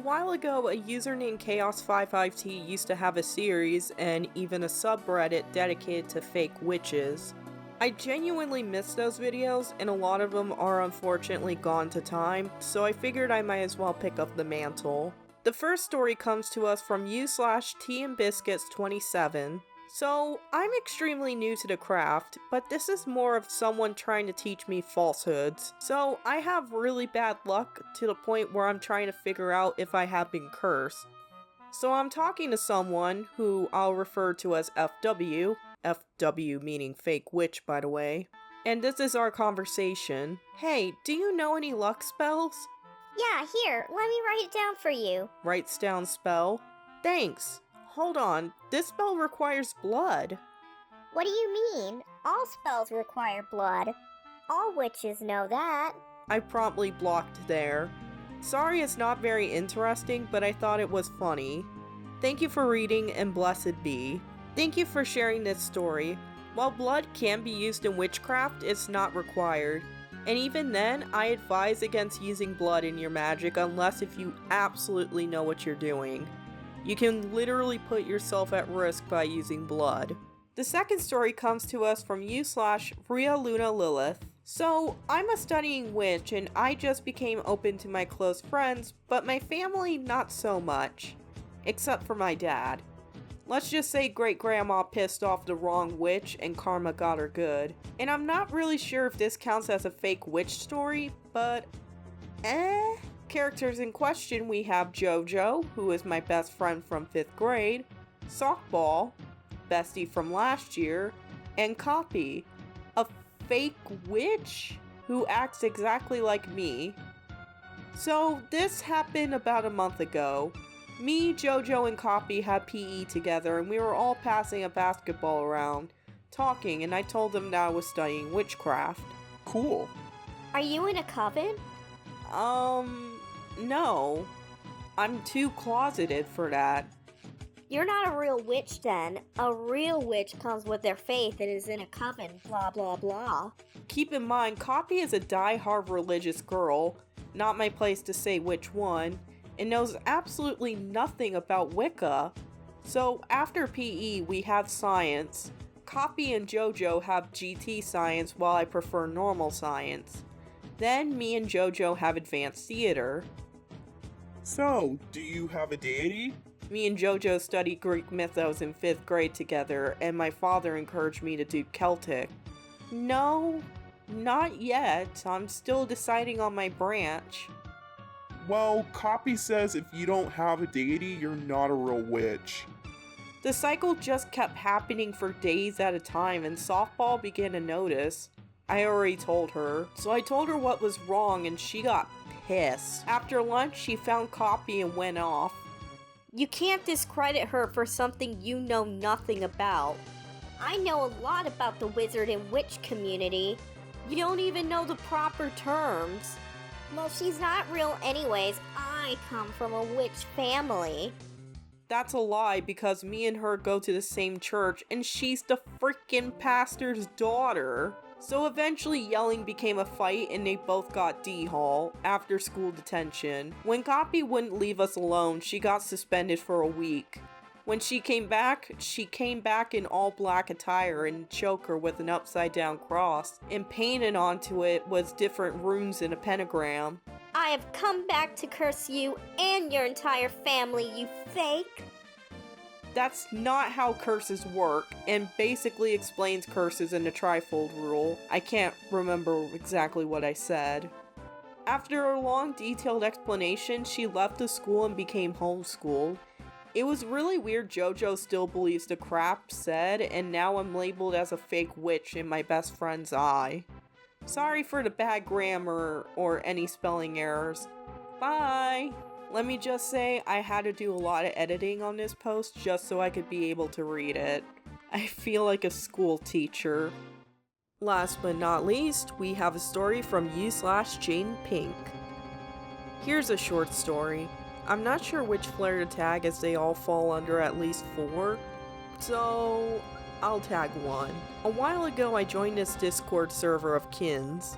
while ago, a user named Chaos55T used to have a series and even a subreddit dedicated to fake witches. I genuinely miss those videos, and a lot of them are unfortunately gone to time, so I figured I might as well pick up the mantle. The first story comes to us from u/TandBiscuits27. So, I'm extremely new to the craft, but this is more of someone trying to teach me falsehoods. So, I have really bad luck to the point where I'm trying to figure out if I have been cursed. So I'm talking to someone who I'll refer to as FW, FW meaning fake witch by the way, and this is our conversation. Hey, do you know any luck spells? Yeah, here, let me write it down for you. Writes down spell. Thanks. Hold on, this spell requires blood. What do you mean? All spells require blood. All witches know that. I promptly blocked there. Sorry it's not very interesting, but I thought it was funny. Thank you for reading and blessed be. Thank you for sharing this story. While blood can be used in witchcraft, it's not required. And even then, I advise against using blood in your magic unless if you absolutely know what you're doing. You can literally put yourself at risk by using blood. The second story comes to us from u/RiaLunaLilith. So, I'm a studying witch and I just became open to my close friends, but my family not so much. Except for my dad. Let's just say great-grandma pissed off the wrong witch and karma got her good. And I'm not really sure if this counts as a fake witch story, but Characters in question, we have JoJo, who is my best friend from 5th grade, Softball, bestie from last year, and Copy, a fake witch who acts exactly like me. So this happened about a month ago. Me, JoJo, and Copy had PE together and we were all passing a basketball around, talking, and I told them that I was studying witchcraft. Cool. Are you in a coven? No. I'm too closeted for that. You're not a real witch then. A real witch comes with their faith and is in a coven, blah blah blah. Keep in mind, Copy is a die-hard religious girl, not my place to say which one, and knows absolutely nothing about Wicca. So after PE, we have science. Copy and JoJo have GT science while I prefer normal science. Then me and JoJo have advanced theater. So, do you have a deity? Me and JoJo studied Greek mythos in 5th grade together, and my father encouraged me to do Celtic. No, not yet. I'm still deciding on my branch. Well, Copy says if you don't have a deity, you're not a real witch. The cycle just kept happening for days at a time, and Softball began to notice. I already told her, so I told her what was wrong and she got pissed. After lunch, she found Copy and went off. You can't discredit her for something you know nothing about. I know a lot about the wizard and witch community. You don't even know the proper terms. Well, she's not real anyways. I come from a witch family. That's a lie because me and her go to the same church and she's the freaking pastor's daughter. So eventually yelling became a fight and they both got D-Hall, after school detention. When Copy wouldn't leave us alone, she got suspended for a week. When she came back in all black attire and choker with an upside down cross, and painted onto it was different runes and a pentagram. I have come back to curse you and your entire family, you fake! That's not how curses work, and basically explains curses in the trifold rule. I can't remember exactly what I said. After a long, detailed explanation, she left the school and became homeschooled. It was really weird JoJo still believes the crap said, and now I'm labeled as a fake witch in my best friend's eye. Sorry for the bad grammar or any spelling errors. Bye! Let me just say, I had to do a lot of editing on this post just so I could be able to read it. I feel like a school teacher. Last but not least, we have a story from u/Jane Pink. Here's a short story. I'm not sure which flare to tag as they all fall under at least 4, so I'll tag 1. A while ago I joined this Discord server of kins.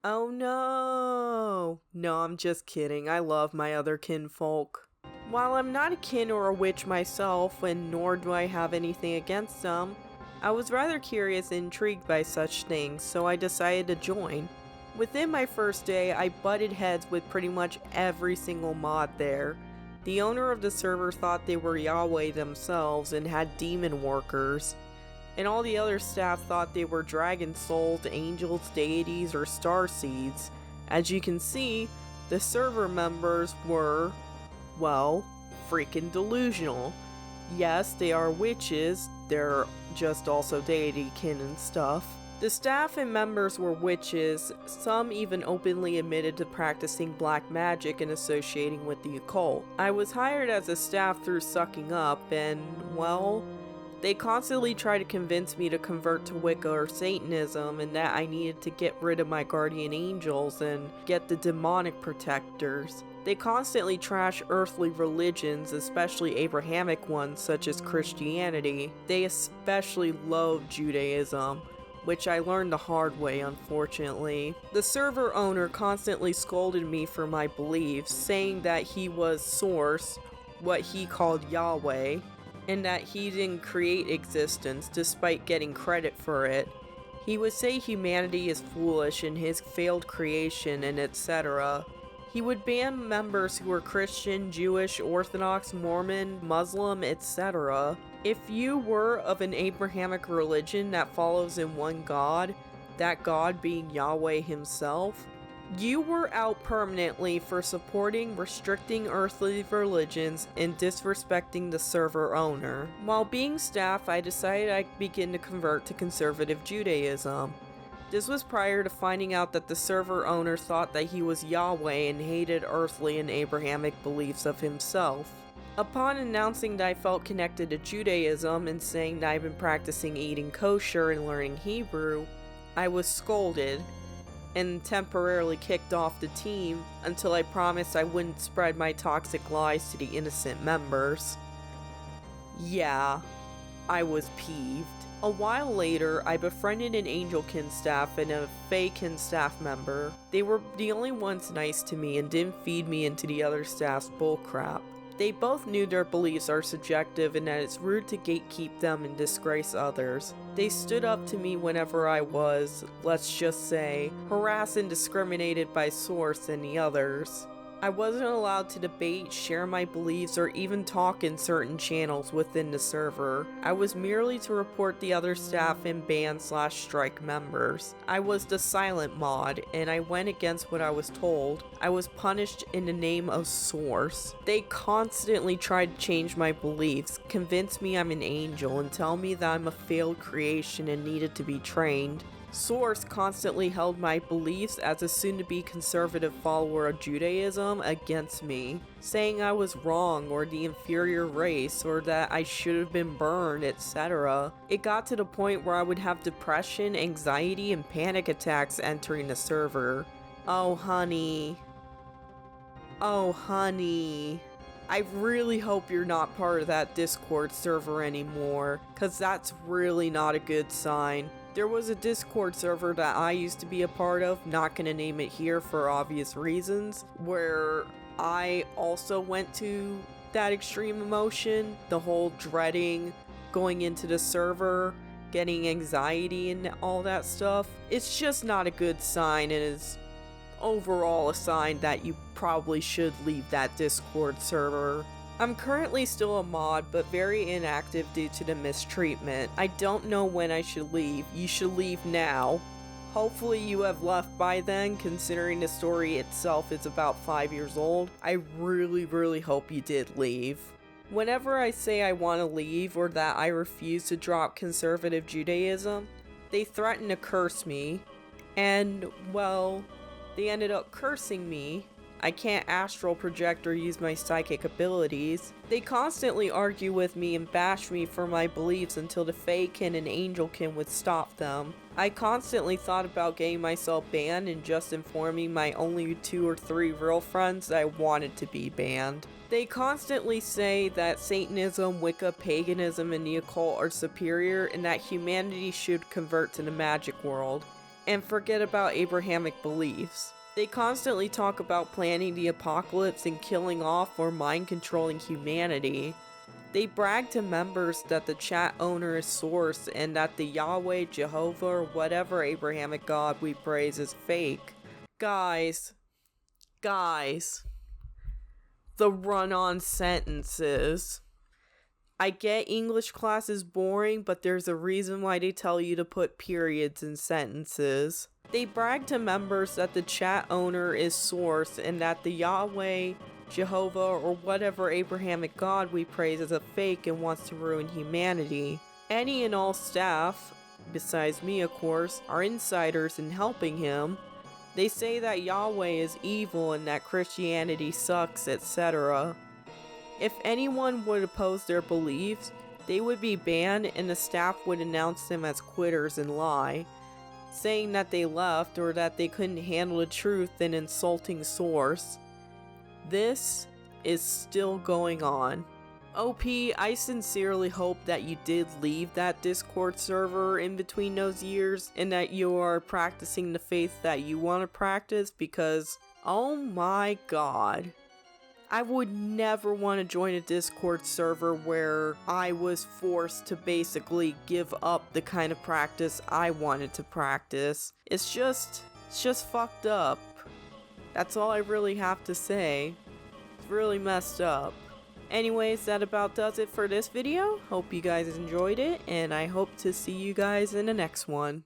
Oh no! No, I'm just kidding. I love my other kinfolk. While I'm not a kin or a witch myself, and nor do I have anything against them, I was rather curious and intrigued by such things, so I decided to join. Within my first day, I butted heads with pretty much every single mod there. The owner of the server thought they were Yahweh themselves and had demon workers, and all the other staff thought they were dragon souls, angels, deities, or star seeds. As you can see, the server members were, well, freaking delusional. Yes, they are witches, they're just also deity kin and stuff. The staff and members were witches, some even openly admitted to practicing black magic and associating with the occult. I was hired as a staff through sucking up, and, well, they constantly tried to convince me to convert to Wicca or Satanism, and that I needed to get rid of my guardian angels and get the demonic protectors. They constantly trash earthly religions, especially Abrahamic ones such as Christianity. They especially loathe Judaism, which I learned the hard way, unfortunately. The server owner constantly scolded me for my beliefs, saying that he was Source, what he called Yahweh, and that he didn't create existence despite getting credit for it. He would say humanity is foolish in his failed creation and etc. He would ban members who were Christian, Jewish, Orthodox, Mormon, Muslim, etc. If you were of an Abrahamic religion that follows in one God, that God being Yahweh himself, you were out permanently for supporting, restricting earthly religions, and disrespecting the server owner. While being staff, I decided I'd begin to convert to conservative Judaism. This was prior to finding out that the server owner thought that he was Yahweh and hated earthly and Abrahamic beliefs of himself. Upon announcing that I felt connected to Judaism and saying that I've been practicing eating kosher and learning Hebrew, I was scolded and temporarily kicked off the team until I promised I wouldn't spread my toxic lies to the innocent members. Yeah, I was peeved. A while later, I befriended an Angelkin staff and a Faekin staff member. They were the only ones nice to me and didn't feed me into the other staff's bullcrap. They both knew their beliefs are subjective and that it's rude to gatekeep them and disgrace others. They stood up to me whenever I was, let's just say, harassed and discriminated by Source and the others. I wasn't allowed to debate, share my beliefs, or even talk in certain channels within the server. I was merely to report the other staff and ban/strike members. I was the silent mod, and I went against what I was told. I was punished in the name of Source. They constantly tried to change my beliefs, convince me I'm an angel, and tell me that I'm a failed creation and needed to be trained. Source constantly held my beliefs as a soon-to-be conservative follower of Judaism against me, saying I was wrong or the inferior race or that I should have been burned, etc. It got to the point where I would have depression, anxiety, and panic attacks entering the server. Oh honey. Oh honey. I really hope you're not part of that Discord server anymore, cause that's really not a good sign. There was a Discord server that I used to be a part of, not gonna name it here for obvious reasons, where I also went to that extreme emotion, the whole dreading, going into the server, getting anxiety and all that stuff. It's just not a good sign and is overall a sign that you probably should leave that Discord server. I'm currently still a mod, but very inactive due to the mistreatment. I don't know when I should leave. You should leave now. Hopefully you have left by then, considering the story itself is about 5 years old. I really hope you did leave. Whenever I say I want to leave or that I refuse to drop conservative Judaism, they threaten to curse me. And, well, they ended up cursing me. I can't astral project or use my psychic abilities. They constantly argue with me and bash me for my beliefs until the Faekin and Angelkin would stop them. I constantly thought about getting myself banned and just informing my only 2 or 3 real friends that I wanted to be banned. They constantly say that Satanism, Wicca, paganism, and the occult are superior and that humanity should convert to the magic world and forget about Abrahamic beliefs. They constantly talk about planning the apocalypse and killing off or mind-controlling humanity. They brag to members that the chat owner is Source and that the Yahweh, Jehovah, or whatever Abrahamic God we praise is fake. Guys, the run-on sentences. I get English class is boring, but there's a reason why they tell you to put periods in sentences. They brag to members that the chat owner is Source and that the Yahweh, Jehovah, or whatever Abrahamic God we praise is a fake and wants to ruin humanity. Any and all staff, besides me of course, are insiders in helping him. They say that Yahweh is evil and that Christianity sucks, etc. If anyone would oppose their beliefs, they would be banned and the staff would announce them as quitters and lie, saying that they left or that they couldn't handle the truth and insulting Source. This is still going on. OP, I sincerely hope that you did leave that Discord server in between those years and that you are practicing the faith that you want to practice, because oh my god. I would never want to join a Discord server where I was forced to basically give up the kind of practice I wanted to practice. It's just fucked up. That's all I really have to say. It's really messed up. Anyways, that about does it for this video. Hope you guys enjoyed it, and I hope to see you guys in the next one.